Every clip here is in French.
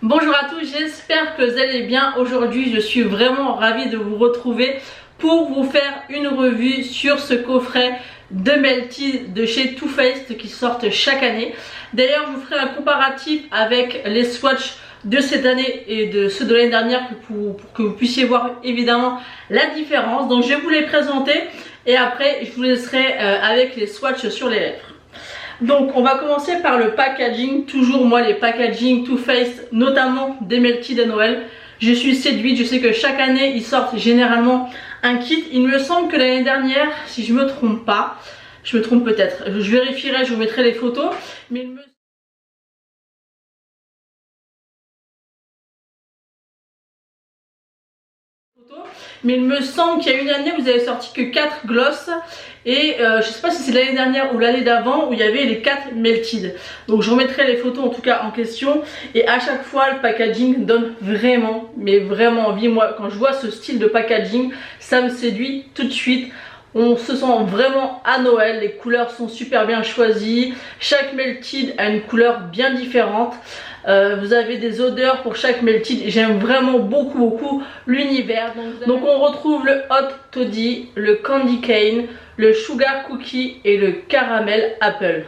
Bonjour à tous, j'espère que vous allez bien. Aujourd'hui je suis vraiment ravie de vous retrouver pour vous faire une revue sur ce coffret de Melted de chez Too Faced qui sortent chaque année. D'ailleurs je vous ferai un comparatif avec les swatchs de cette année et de ceux de l'année dernière pour que vous puissiez voir évidemment la différence. Donc je vais vous les présenter et après je vous laisserai avec les swatchs sur les lèvres. Donc on va commencer par le packaging. Toujours moi les packaging Too Faced, notamment des Melted à Noël, je suis séduite. Je sais que chaque année ils sortent généralement un kit. Il me semble que l'année dernière, si je me trompe pas, je me trompe peut-être, je vérifierai, je vous mettrai les photos, mais il me semble qu'il y a une année vous avez sorti que 4 gloss et je sais pas si c'est l'année dernière ou l'année d'avant où il y avait les 4 Melted. Donc je remettrai les photos en tout cas en question et à chaque fois le packaging donne vraiment, mais vraiment envie. Moi quand je vois ce style de packaging ça me séduit tout de suite. On se sent vraiment à Noël, les couleurs sont super bien choisies, chaque Melted a une couleur bien différente. Vous avez des odeurs pour chaque Melted, j'aime vraiment beaucoup l'univers. Donc on retrouve le Hot Toddy, le Candy Cane, le Sugar Cookie et le Caramel Apple.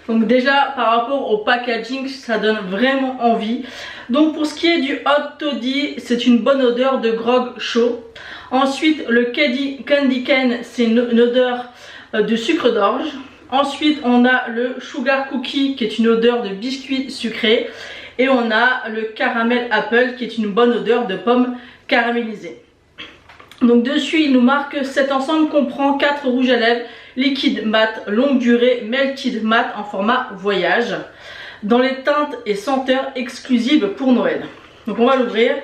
Donc déjà par rapport au packaging ça donne vraiment envie. Donc pour ce qui est du Hot Toddy, c'est une bonne odeur de grog chaud. Ensuite le Candy Cane, c'est une odeur de sucre d'orge. Ensuite on a le Sugar Cookie qui est une odeur de biscuit sucré. Et on a le Caramel Apple qui est une bonne odeur de pomme caramélisée. Donc dessus il nous marque cet ensemble comprend 4 rouges à lèvres liquide mat longue durée Melted mat en format voyage dans les teintes et senteurs exclusives pour Noël. Donc on va l'ouvrir.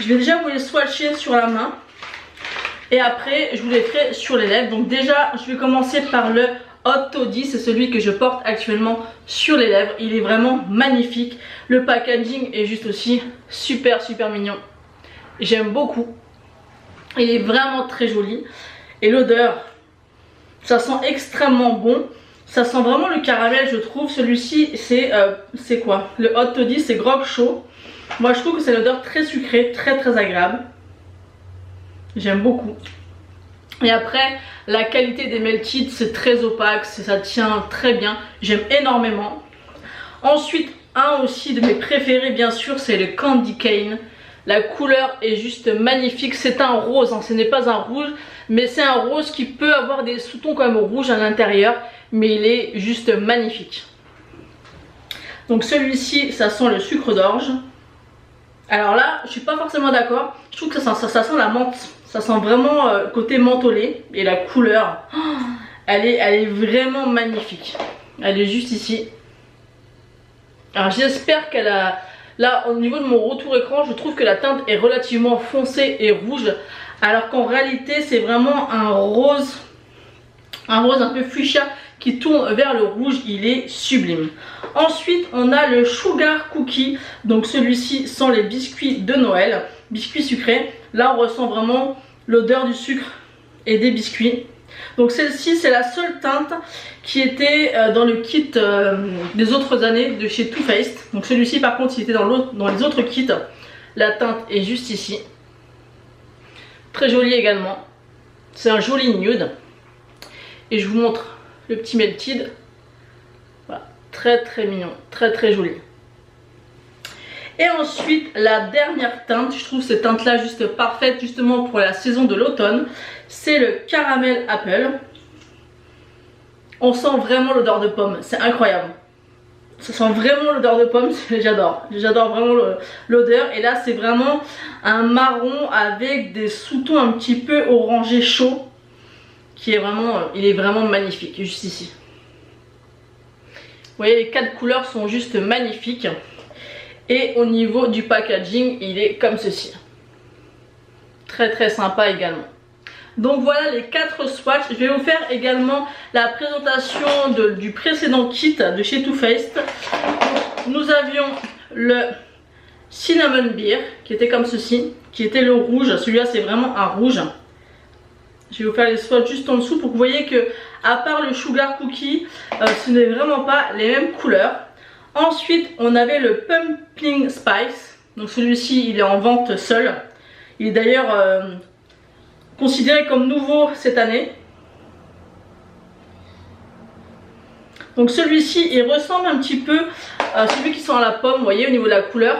Je vais déjà vous les swatcher sur la main et après je vous les ferai sur les lèvres. Donc déjà je vais commencer par le Hot Toddy, c'est celui que je porte actuellement sur les lèvres. Il est vraiment magnifique. Le packaging est juste aussi super mignon. J'aime beaucoup. Il est vraiment très joli. Et l'odeur, ça sent extrêmement bon. Ça sent vraiment le caramel je trouve. Celui-ci c'est quoi? Le Hot Toddy c'est grog chaud. Moi je trouve que c'est une odeur très sucrée, très agréable. J'aime beaucoup. Et après la qualité des Melted c'est très opaque, ça tient très bien, j'aime énormément. Ensuite un aussi de mes préférés bien sûr c'est le Candy Cane. La couleur est juste magnifique, c'est un rose, hein. Ce n'est pas un rouge mais c'est un rose qui peut avoir des sous-tons quand même rouge à l'intérieur, mais il est juste magnifique. Donc celui-ci ça sent le sucre d'orge. Alors là je suis pas forcément d'accord, je trouve que ça sent la menthe. Ça sent vraiment côté mentholé. Et la couleur, elle est vraiment magnifique. Elle est juste ici. Alors j'espère qu'elle a... Là au niveau de mon retour écran, je trouve que la teinte est relativement foncée et rouge. Alors qu'en réalité c'est vraiment un rose un peu fuchsia qui tourne vers le rouge. Il est sublime. Ensuite on a le Sugar Cookie. Donc celui-ci sent les biscuits de Noël, biscuits sucrés. Là on ressent vraiment l'odeur du sucre et des biscuits. Donc celle-ci c'est la seule teinte qui était dans le kit des autres années de chez Too Faced. Donc celui-ci par contre il était dans les autres kits. La teinte est juste ici. Très joli également. C'est un joli nude. Et je vous montre le petit Melted. Voilà, très mignon, très joli. Et ensuite la dernière teinte, je trouve cette teinte là juste parfaite justement pour la saison de l'automne, c'est le Caramel Apple. On sent vraiment l'odeur de pomme, c'est incroyable. Ça sent vraiment l'odeur de pomme, j'adore vraiment l'odeur. Et là c'est vraiment un marron avec des sous-tons un petit peu orangé chaud qui est vraiment, il est vraiment magnifique juste ici. Vous voyez les 4 couleurs sont juste magnifiques. Et au niveau du packaging il est comme ceci. Très sympa également. Donc voilà les 4 swatchs. Je vais vous faire également la présentation du précédent kit de chez Too Faced. Nous avions le Cinnamon Beer qui était comme ceci, qui était le rouge. Celui-là c'est vraiment un rouge. Je vais vous faire les swatchs juste en dessous pour que vous voyez que à part le Sugar Cookie ce n'est vraiment pas les mêmes couleurs. Ensuite on avait le Pumpkin Spice, donc celui-ci il est en vente seul, il est d'ailleurs considéré comme nouveau cette année. Donc celui-ci il ressemble un petit peu à celui qui sent à la pomme, vous voyez, au niveau de la couleur.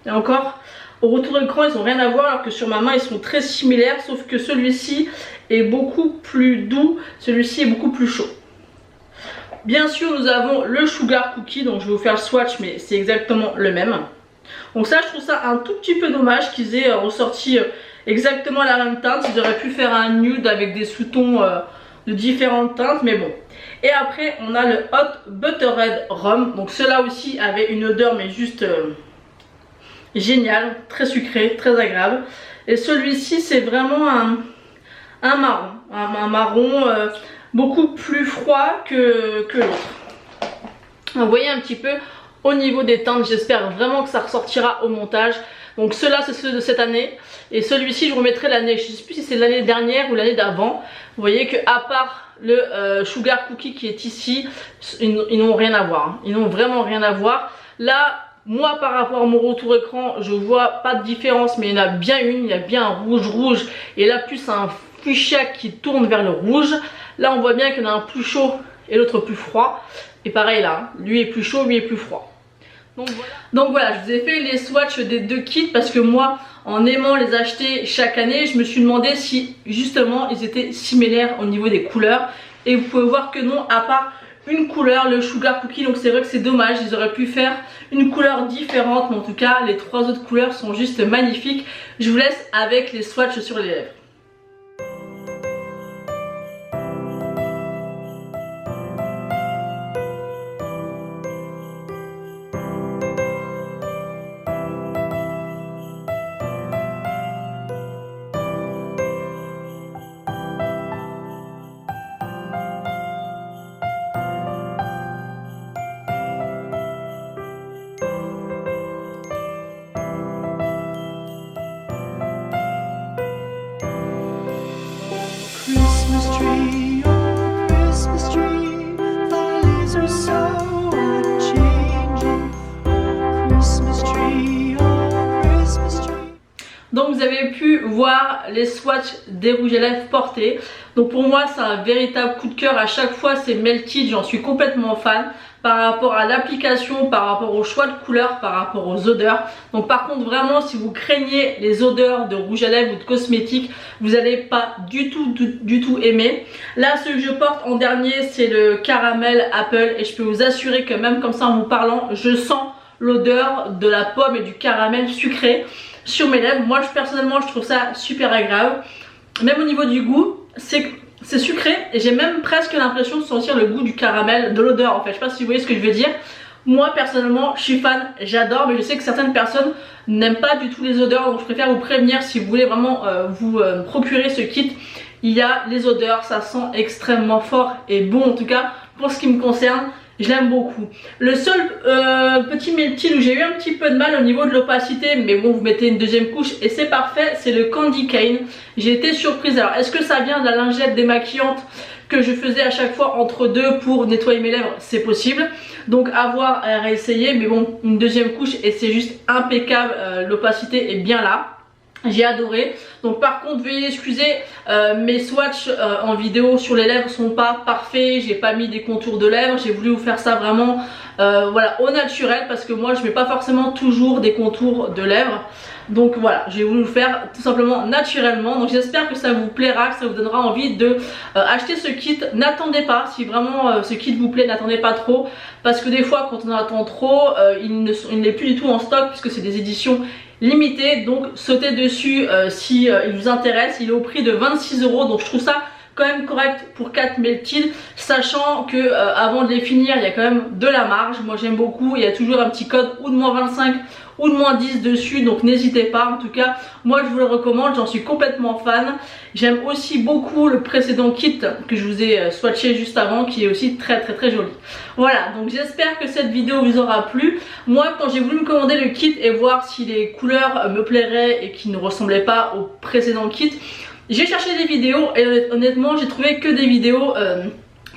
Et encore, au retour écran ils n'ont rien à voir, alors que sur ma main ils sont très similaires, sauf que celui-ci est beaucoup plus doux, celui-ci est beaucoup plus chaud. Bien sûr nous avons le Sugar Cookie, donc je vais vous faire le swatch mais c'est exactement le même. Donc ça je trouve ça un tout petit peu dommage qu'ils aient ressorti exactement la même teinte. Ils auraient pu faire un nude avec des sous-tons de différentes teintes, mais bon. Et après on a le Hot Buttered Rum, donc cela aussi avait une odeur mais juste génial, très sucré, très agréable. Et celui-ci c'est vraiment un marron, un marron beaucoup plus froid que l'autre. Vous voyez un petit peu au niveau des teintes, j'espère vraiment que ça ressortira au montage. Donc ceux-là c'est ceux de cette année, et celui-ci je vous remettrai l'année, je ne sais plus si c'est l'année dernière ou l'année d'avant. Vous voyez que à part le Sugar Cookie qui est ici, ils n'ont rien à voir, ils n'ont vraiment rien à voir. Là moi par rapport à mon retour écran je vois pas de différence, mais il y en a bien une, il y a bien un rouge et là plus un fuchsia qui tourne vers le rouge. Là on voit bien qu'il y en a un plus chaud et l'autre plus froid, et pareil là, lui est plus chaud, lui est plus froid. Donc voilà, je vous ai fait les swatchs des deux kits parce que moi en aimant les acheter chaque année, je me suis demandé si justement ils étaient similaires au niveau des couleurs, et vous pouvez voir que non, à part une couleur, le Sugar Cookie. Donc c'est vrai que c'est dommage, ils auraient pu faire une couleur différente, mais en tout cas les trois autres couleurs sont juste magnifiques. Je vous laisse avec les swatchs sur les lèvres. Donc vous avez pu voir les swatchs des rouges à lèvres portés. Donc pour moi c'est un véritable coup de cœur. À chaque fois c'est Melted, j'en suis complètement fan. Par rapport à l'application, par rapport au choix de couleurs, par rapport aux odeurs. Donc par contre vraiment si vous craignez les odeurs de rouge à lèvres ou de cosmétiques, vous n'allez pas du tout aimer. Là ce que je porte en dernier c'est le caramel apple, et je peux vous assurer que même comme ça en vous parlant, je sens l'odeur de la pomme et du caramel sucré sur mes lèvres. Moi personnellement je trouve ça super agréable. Même au niveau du goût, c'est sucré, et j'ai même presque l'impression de sentir le goût du caramel, de l'odeur en fait. Je sais pas si vous voyez ce que je veux dire. Moi personnellement je suis fan, j'adore, mais je sais que certaines personnes n'aiment pas du tout les odeurs, donc je préfère vous prévenir si vous voulez vraiment vous procurer ce kit. Il y a les odeurs, ça sent extrêmement fort et bon, en tout cas pour ce qui me concerne. Je l'aime beaucoup. Le seul petit Melted où j'ai eu un petit peu de mal au niveau de l'opacité, mais bon vous mettez une deuxième couche et c'est parfait, c'est le Candy Cane. J'ai été surprise. Alors est-ce que ça vient de la lingette démaquillante que je faisais à chaque fois entre deux pour nettoyer mes lèvres? C'est possible. Donc à voir, à réessayer, mais bon une deuxième couche et c'est juste impeccable, l'opacité est bien là. J'ai adoré. Donc par contre veuillez excuser, mes swatchs en vidéo sur les lèvres sont pas parfaits. J'ai pas mis des contours de lèvres. J'ai voulu vous faire ça vraiment voilà, au naturel, parce que moi je mets pas forcément toujours des contours de lèvres. Donc voilà, j'ai voulu le faire tout simplement naturellement. Donc j'espère que ça vous plaira, que ça vous donnera envie de acheter ce kit. N'attendez pas, si vraiment ce kit vous plaît, n'attendez pas trop, parce que des fois quand on attend trop, il n'est plus du tout en stock, puisque c'est des éditions limitées. Donc sautez dessus si il vous intéresse. Il est au prix de 26 €, donc je trouve ça quand même correct pour 4 Melted, sachant que avant de les finir il y a quand même de la marge. Moi j'aime beaucoup, il y a toujours un petit code ou de moins 25 ou de moins 10 dessus, donc n'hésitez pas. En tout cas moi je vous le recommande, j'en suis complètement fan. J'aime aussi beaucoup le précédent kit que je vous ai swatché juste avant, qui est aussi très joli. Voilà, donc j'espère que cette vidéo vous aura plu. Moi quand j'ai voulu me commander le kit et voir si les couleurs me plairaient et qui ne ressemblaient pas au précédent kit, j'ai cherché des vidéos et honnêtement j'ai trouvé que des vidéos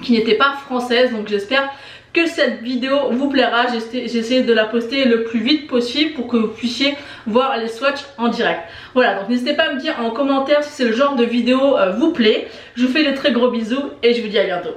qui n'étaient pas françaises. Donc j'espère que cette vidéo vous plaira. J'essaie de la poster le plus vite possible pour que vous puissiez voir les swatchs en direct. Voilà, donc n'hésitez pas à me dire en commentaire si c'est le genre de vidéo vous plaît. Je vous fais de très gros bisous et je vous dis à bientôt.